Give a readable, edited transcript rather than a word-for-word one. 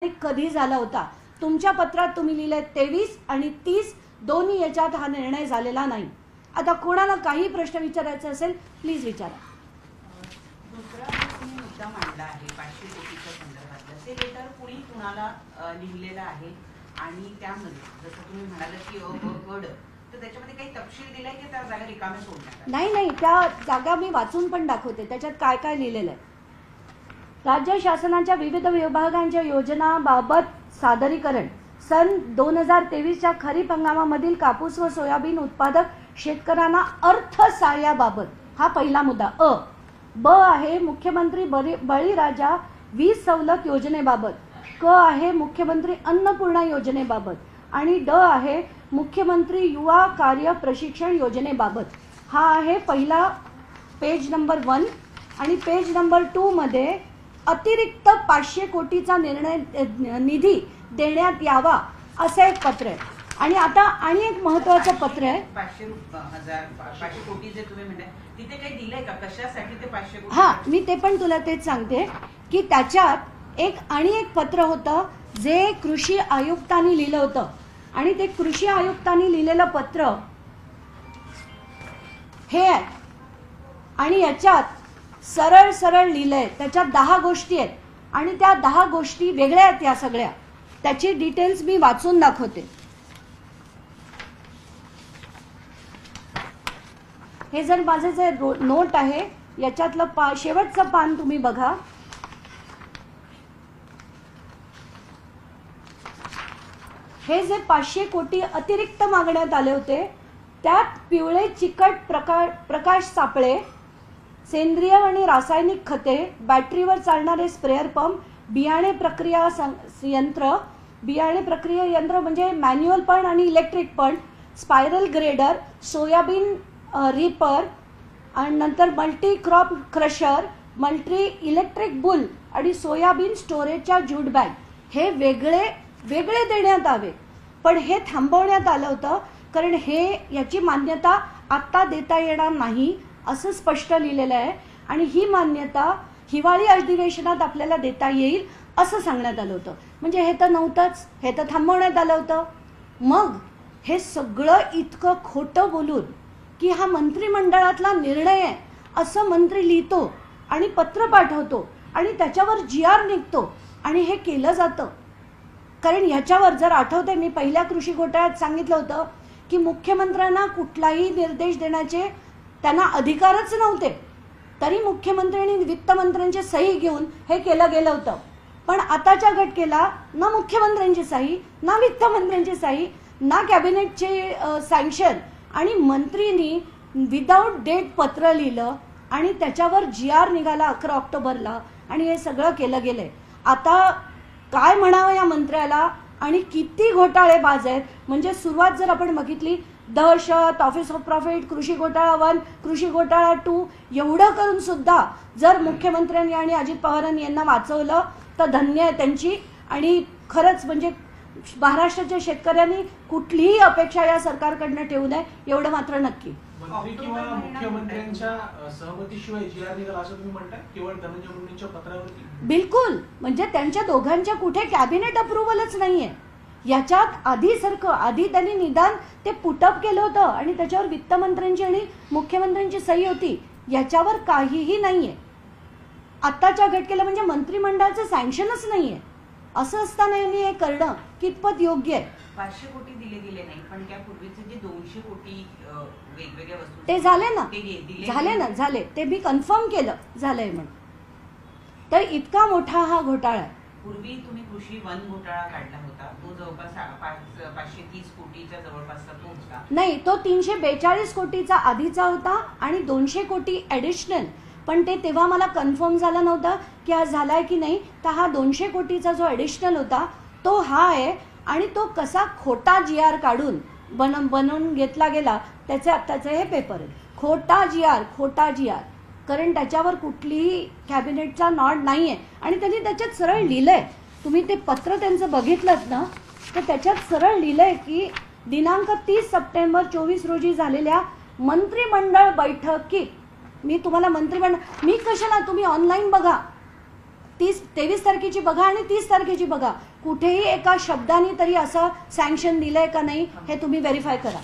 कधी झाला होता? तुमच्या पत्रात तुम्ही लिहिले 23 आणि 30 दोन्ही याच्यात हा निर्णय झालेला नाही. आता कोणाला काही प्रश्न विचारायचा असेल प्लीज विचारा. दुसरा तुम्ही मुद्दा मांडला आहे 500 कोटीच्या संदर्भातलं ते लेटर कुणी कुणाला लिहिलेलं आहे आणि त्यामध्ये जसं तुम्ही म्हणालात की गड तर त्याच्यामध्ये काही तपशील दिलाय की त्या जागा रिकाम्या सोडण्यात? नाही, त्या जागा मी वाचून पण दाखवते. त्याच्यात काय काय लिहिलेलं आहे. राज्य शासनाच्या विविध विभागांच्या योजनांबाबत सादरीकरण सन 2023च्या खरीप हंगामामधील कापूस व सोयाबीन उत्पादक शेतकऱ्यांना अर्थसहाय्याबाबत हा पहिला मुद्दा. ब आहे मुख्यमंत्री बळीराजा वीज सवलत योजनेबाबत. क आहे मुख्यमंत्री अन्नपूर्णा योजनेबाबत आणि ड आहे मुख्यमंत्री युवा कार्य प्रशिक्षण योजनेबाबत. हा आहे पहिला पेज नंबर 1 आणि पेज नंबर 2 मध्ये अतिरिक्त 500 कोटीचा निधी देण्यात यावा असं एक पत्र आहे. आणि आता आणि एक महत्त्वाचं पत्र आहे. 500 कोटी जे तुम्ही म्हणताय तिथे काही दिलंय का कशासाठी ते 500 कोटी? हा मी ते पण तुला तेच सांगते की त्याच्यात एक पत्र होतं जे कृषी आयुक्तांनी लिहिलं होतं आणि ते कृषी आयुक्तांनी लिहिलेलं पत्र हे आहे आणि याच्यात सरळ लिहिलंय. त्याच्यात 10 गोष्टी आहेत आणि त्या 10 गोष्टी वेगळ्या आहेत. या सगळ्या त्याची डिटेल्स मी वाचून दाखवते. हे जर माझे जे नोट आहे याच्यातलं शेवटचं पान तुम्ही बघा. हे जे 500 कोटी अतिरिक्त मागण्यात आले होते त्यात पिवळे चिकट प्रकाश सापळे, सेंद्रिय आणि रासायनिक खते, बॅटरीवर चालणारे स्प्रेअर पंप, बियाणे प्रक्रिया यंत्र म्हणजे मॅन्युअल पण आणि इलेक्ट्रिक पण, स्पायरल ग्रेडर, सोयाबीन रिपर आणि नंतर multi crop crusher, multi electric boule आणि सोयाबीन स्टोरेजच्या ज्यूट बॅग हे वेगळे देण्यात आले. पण हे थांबवण्यात आलं होतं कारण याची मान्यता आत्ता देता येणार नाही असं स्पष्ट लिहिलेलं आहे आणि ही मान्यता हिवाळी अधिवेशनात आपल्याला देता येईल असं सांगण्यात आलं होतं. म्हणजे हे तर नव्हतंच, हे तर थांबवण्यात आलं होतं. मग हे सगळं इतकं खोटं बोलून की हा मंत्रिमंडळातला निर्णय आहे असं मंत्री लिहितो आणि पत्र पाठवतो आणि त्याच्यावर GR निघतो आणि हे केलं जातं. कारण ह्याच्यावर जर आठवते मी पहिल्या कृषी घोटाळ्यात सांगितलं होतं की मुख्यमंत्र्यांना कुठलाही निर्देश देण्याचे त्यांना अधिकारच नव्हते तरी मुख्यमंत्री आणि वित्तमंत्र्यांची सही घेऊन हे केलं गेलं होतं. पण आताच्या घटनेला ना मुख्यमंत्र्यांची सही, ना वित्तमंत्र्यांची सही, ना कॅबिनेटचे सँक्शन आणि मंत्रींनी विदाऊट डेट पत्र लिहिलं आणि त्याच्यावर GR निघाला 11 ऑक्टोबरला आणि हे सगळं केलं गेलंय. आता काय म्हणावं या मंत्र्याला आणि किती घोटाळेबाज आहेत. म्हणजे सुरुवात जर आपण बघितली दहशत, ऑफिस ऑफ प्रॉफिट, कृषी घोटाळा 1, कृषी घोटाळा 2 एवढं करून सुद्धा जर मुख्यमंत्र्यांनी आणि अजित पवारांनी यांना वाचवलं तर धन्य आहे त्यांची. आणि खरंच म्हणजे महाराष्ट्राच्या शेतकऱ्यांनी कुठलीही अपेक्षा या सरकारकडनं ठेवू नये एवढं मात्र नक्की. मंत्री किंवा मुख्यमंत्र्यांच्या सहमतीशिवाय GR निघाला असं तुम्ही म्हणताय केवळ धनंजय मुंडेंच्या पत्रावरती? बिलकुल. म्हणजे त्यांच्या दोघांच्या कुठे कॅबिनेट अप्रुव्हलच नाहीये. याच्यात आधी त्यांनी निदान ते पुटअप केलं होतं आणि त्याच्यावर वित्तमंत्र्यांची आणि मुख्यमंत्र्यांची सही होती. याच्यावर काहीही नाहीये. आत्ताच्या घटनेला म्हणजे मंत्रिमंडळाचं सँक्शनच नाहीये. असं असताना यांनी हे करणं कितपत योग्य आहे? 500 कोटी दिले गेले नाही पण त्यापूर्वीचे जे 200 कोटी वेगवेगळ्या वस्तू ते झाले ना झाले ते मी कन्फर्म केलं झालंय म्हणून. तर इतका मोठा हा घोटाळा आहे. पूर्वी तुम्ही कृषी वन घोटाळा काढला होता तो जवळपास 530 कोटीच्या जवळपासचा तो होता. नाही, तो 342 कोटीचा आधीचा होता आणि 200 कोटी ॲडिशनल. पण ते तेव्हा मला कन्फर्म झालं नव्हतं की हा झालाय की नाही. तर हा 200 कोटीचा जो ॲडिशनल होता तो हा आहे आणि तो कसा खोटा GR काढून बनवून घेतला गेला त्याचे आत्ताचे हे पेपर आहे. खोटा GR कारण त्याच्यावर कुठलीही कॅबिनेटचा नॉड नाहीये आणि त्यांनी त्याच्यात सरळ लिहिलंय. तुम्ही ते पत्र त्यांचं बघितलं ना तर त्याच्यात सरळ लिहिलंय की दिनांक 30 सप्टेंबर 24 रोजी झालेल्या मंत्रिमंडळ बैठकीत मी तुम्हाला मी कशाला तुम्ही ऑनलाईन बघा 23 तारखेची बघा आणि 30 तारखेची बघा. कुठेही एका शब्दाने तरी असं सँक्शन दिलंय का नाही हे तुम्ही व्हेरीफाय करा.